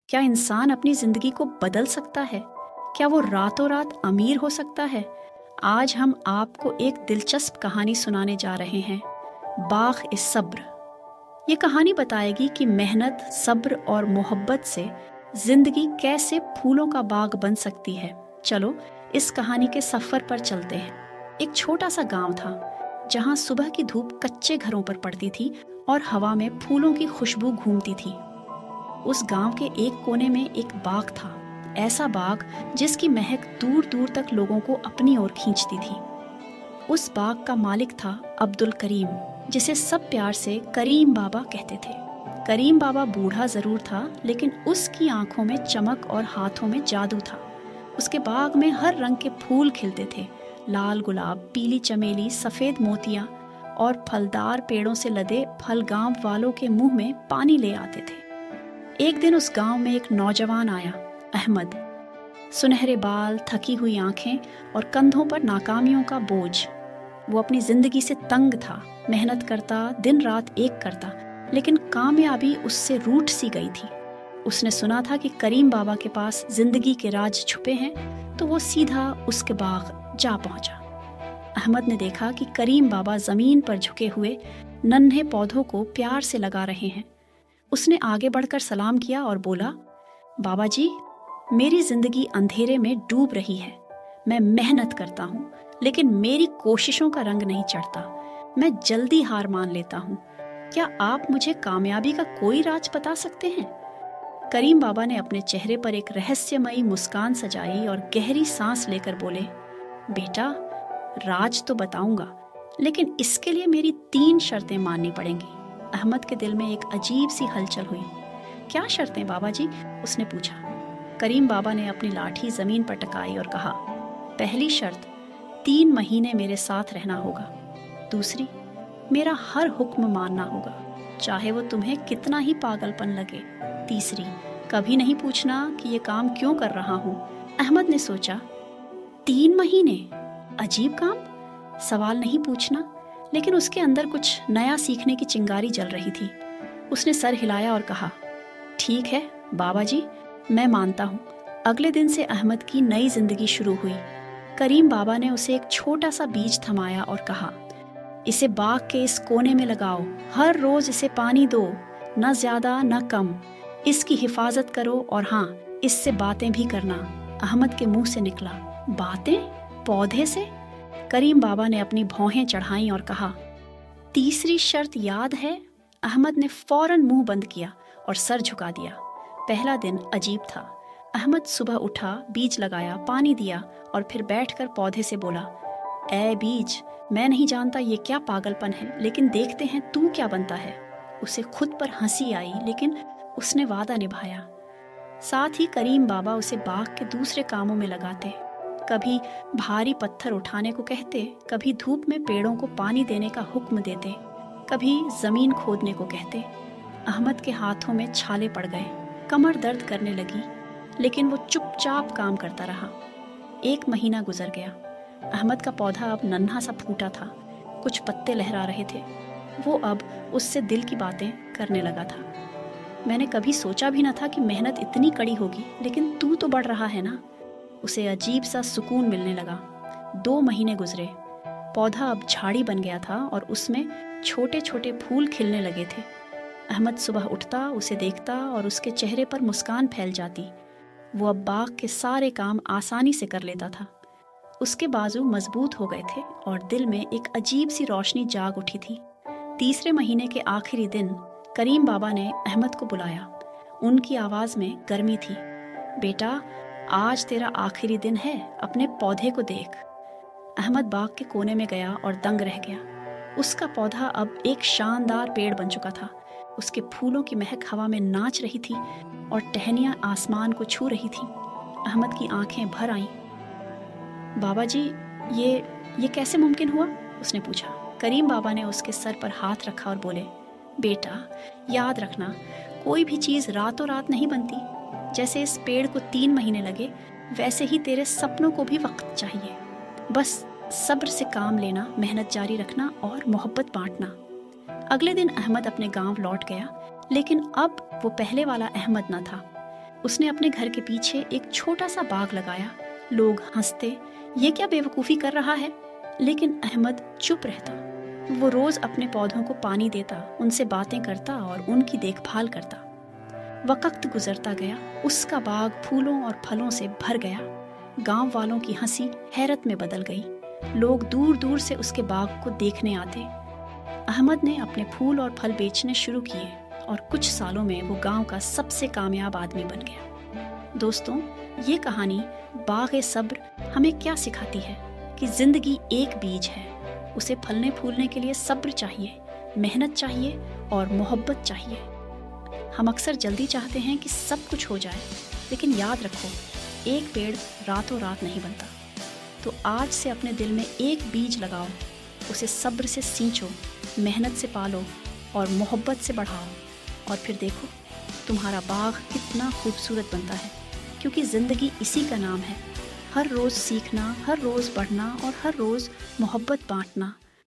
کیا انسان اپنی زندگی کو بدل سکتا ہے؟ کیا وہ راتوں رات امیر ہو سکتا ہے؟ آج ہم آپ کو ایک دلچسپ کہانی سنانے جا رہے ہیں، باغ صبر۔ یہ کہانی بتائے گی کہ محنت، صبر اور محبت سے زندگی کیسے پھولوں کا باغ بن سکتی ہے۔ چلو اس کہانی کے سفر پر چلتے ہیں۔ ایک چھوٹا سا گاؤں تھا جہاں صبح کی دھوپ کچے گھروں پر پڑتی تھی اور ہوا میں پھولوں کی خوشبو گھومتی تھی۔ اس گاؤں کے ایک کونے میں ایک باغ تھا، ایسا باغ جس کی مہک دور دور تک لوگوں کو اپنی اور کھینچتی تھی۔ اس باغ کا مالک تھا عبد الکریم، جسے سب پیار سے کریم بابا کہتے تھے۔ کریم بابا بوڑھا ضرور تھا، لیکن اس کی آنکھوں میں چمک اور ہاتھوں میں جادو تھا۔ اس کے باغ میں ہر رنگ کے پھول کھلتے تھے، لال گلاب، پیلی چمیلی، سفید موتیاں، اور پھلدار پیڑوں سے لدے پھل گاؤں والوں کے منہ میں پانی لے آتے تھے۔ ایک دن اس گاؤں میں ایک نوجوان آیا، احمد۔ سنہرے بال، تھکی ہوئی آنکھیں اور کندھوں پر ناکامیوں کا بوجھ۔ وہ اپنی زندگی سے تنگ تھا، محنت کرتا، دن رات ایک کرتا، لیکن کامیابی اس سے روٹھ سی گئی تھی۔ اس نے سنا تھا کہ کریم بابا کے پاس زندگی کے راز چھپے ہیں، تو وہ سیدھا اس کے باغ جا پہنچا۔ احمد نے دیکھا کہ کریم بابا زمین پر جھکے ہوئے ننھے پودوں کو پیار سے لگا رہے ہیں۔ اس نے آگے بڑھ کر سلام کیا اور بولا، بابا جی، میری زندگی اندھیرے میں ڈوب رہی ہے۔ میں محنت کرتا ہوں، لیکن میری کوششوں کا رنگ نہیں چڑھتا۔ میں جلدی ہار مان لیتا ہوں۔ کیا آپ مجھے کامیابی کا کوئی راز بتا سکتے ہیں؟ کریم بابا نے اپنے چہرے پر ایک رہسیہمئی مسکان سجائی اور گہری سانس لے کر بولے، بیٹا، راز تو بتاؤں گا، لیکن اس کے لیے میری 3 شرطیں ماننی پڑیں گی۔ احمد کے دل میں ایک عجیب سی ہلچل ہوئی۔ کیا شرطیں بابا جی؟ اس نے پوچھا۔ کریم بابا نے اپنی لاٹھی زمین پر ٹکائی اور کہا، پہلی شرط، 3 مہینے میرے ساتھ رہنا ہوگا۔ دوسری، میرا ہر حکم ماننا ہوگا، چاہے وہ تمہیں کتنا ہی پاگل پن لگے۔ تیسری، کبھی نہیں پوچھنا کہ یہ کام کیوں کر رہا ہوں۔ احمد نے سوچا، 3 مہینے؟ عجیب کام، سوال نہیں پوچھنا، لیکن اس کے اندر کچھ نیا سیکھنے کی چنگاری جل رہی تھی۔ اس نے سر ہلایا اور کہا، ٹھیک ہے بابا جی، میں مانتا ہوں۔ اگلے دن سے احمد کی نئی زندگی شروع ہوئی۔ کریم بابا نے اسے ایک چھوٹا سا بیج تھمایا اور کہا، اسے باغ کے اس کونے میں لگاؤ، ہر روز اسے پانی دو، نہ زیادہ نہ کم۔ اس کی حفاظت کرو، اور ہاں، اس سے باتیں بھی کرنا۔ احمد کے منہ سے نکلا، باتیں؟ پودے سے؟ کریم بابا نے اپنی بھوہیں چڑھائیں اور کہا، تیسری شرط یاد ہے؟ احمد نے فوراً منہ بند کیا اور سر جھکا دیا۔ پہلا دن عجیب تھا۔ احمد صبح اٹھا، بیج لگایا، پانی دیا، اور پھر بیٹھ کر پودے سے بولا، اے بیج، میں نہیں جانتا یہ کیا پاگل پن ہے، لیکن دیکھتے ہیں تو کیا بنتا ہے۔ اسے خود پر ہنسی آئی، لیکن اس نے وعدہ نبھایا۔ ساتھ ہی کریم بابا اسے باغ کے دوسرے کاموں میں لگاتے، کبھی بھاری پتھر اٹھانے کو کہتے، کبھی دھوپ میں پیڑوں کو پانی دینے کا حکم دیتے، کبھی زمین کھودنے کو کہتے۔ احمد کے ہاتھوں میں چھالے پڑ گئے، کمر درد کرنے لگی، لیکن وہ چپ چاپ کام کرتا رہا۔ 1 مہینہ گزر گیا۔ احمد کا پودا اب ننھا سا پھوٹا تھا، کچھ پتے لہرا رہے تھے۔ وہ اب اس سے دل کی باتیں کرنے لگا تھا۔ میں نے کبھی سوچا بھی نہ تھا کہ محنت اتنی کڑی ہوگی، لیکن تو بڑھ رہا ہے نا۔ اسے عجیب سا سکون ملنے لگا۔ 2 مہینے گزرے، پودا اب جھاڑی بن گیا تھا اور اس میں چھوٹے چھوٹے پھول کھلنے لگے تھے۔ احمد صبح اٹھتا، اسے دیکھتا اور اس کے چہرے پر مسکان پھیل جاتی۔ وہ اب باغ کے سارے کام آسانی سے کر لیتا تھا۔ اس کے بازو مضبوط ہو گئے تھے اور دل میں ایک عجیب سی روشنی جاگ اٹھی تھی۔ تیسرے مہینے کے آخری دن کریم بابا نے احمد کو بلایا۔ ان کی آواز میں گرمی تھی، بیٹا، آج تیرا آخری دن ہے، اپنے پودے کو دیکھ۔ احمد باغ کے کونے میں گیا اور دنگ رہ گیا۔ اس کا پودا اب ایک شاندار پیڑ بن چکا تھا۔ اس کے پھولوں کی مہک ہوا میں ناچ رہی تھی اور ٹہنیاں آسمان کو چھو رہی تھیں۔ احمد کی آنکھیں بھر آئیں۔ بابا جی، یہ کیسے ممکن ہوا؟ اس نے پوچھا۔ کریم بابا نے اس کے سر پر ہاتھ رکھا اور بولے، بیٹا، یاد رکھنا، کوئی بھی چیز راتوں رات نہیں بنتی۔ جیسے اس پیڑ کو 3 مہینے لگے، ویسے ہی تیرے سپنوں کو بھی وقت چاہیے۔ بس صبر سے کام لینا، محنت جاری رکھنا اور محبت بانٹنا۔ اگلے دن احمد اپنے گاؤں لوٹ گیا، لیکن اب وہ پہلے والا احمد نہ تھا۔ اس نے اپنے گھر کے پیچھے ایک چھوٹا سا باغ لگایا۔ لوگ ہنستے، یہ کیا بے وقوفی کر رہا ہے؟ لیکن احمد چپ رہتا۔ وہ روز اپنے پودوں کو پانی دیتا، ان سے باتیں کرتا اور ان کی دیکھ بھال کرتا۔ وقت گزرتا گیا، اس کا باغ پھولوں اور پھلوں سے بھر گیا۔ گاؤں والوں کی ہنسی حیرت میں بدل گئی۔ لوگ دور دور سے اس کے باغ کو دیکھنے آتے۔ احمد نے اپنے پھول اور پھل بیچنے شروع کیے اور کچھ سالوں میں وہ گاؤں کا سب سے کامیاب آدمی بن گیا۔ دوستوں، یہ کہانی باغ صبر ہمیں کیا سکھاتی ہے کہ زندگی ایک بیج ہے، اسے پھلنے پھولنے کے لیے صبر چاہیے، محنت چاہیے اور محبت چاہیے۔ ہم اکثر جلدی چاہتے ہیں کہ سب کچھ ہو جائے، لیکن یاد رکھو، ایک پیڑ راتوں رات نہیں بنتا۔ تو آج سے اپنے دل میں ایک بیج لگاؤ، اسے صبر سے سینچو، محنت سے پالو اور محبت سے بڑھاؤ، اور پھر دیکھو تمہارا باغ کتنا خوبصورت بنتا ہے، کیونکہ زندگی اسی کا نام ہے، ہر روز سیکھنا، ہر روز بڑھنا اور ہر روز محبت بانٹنا۔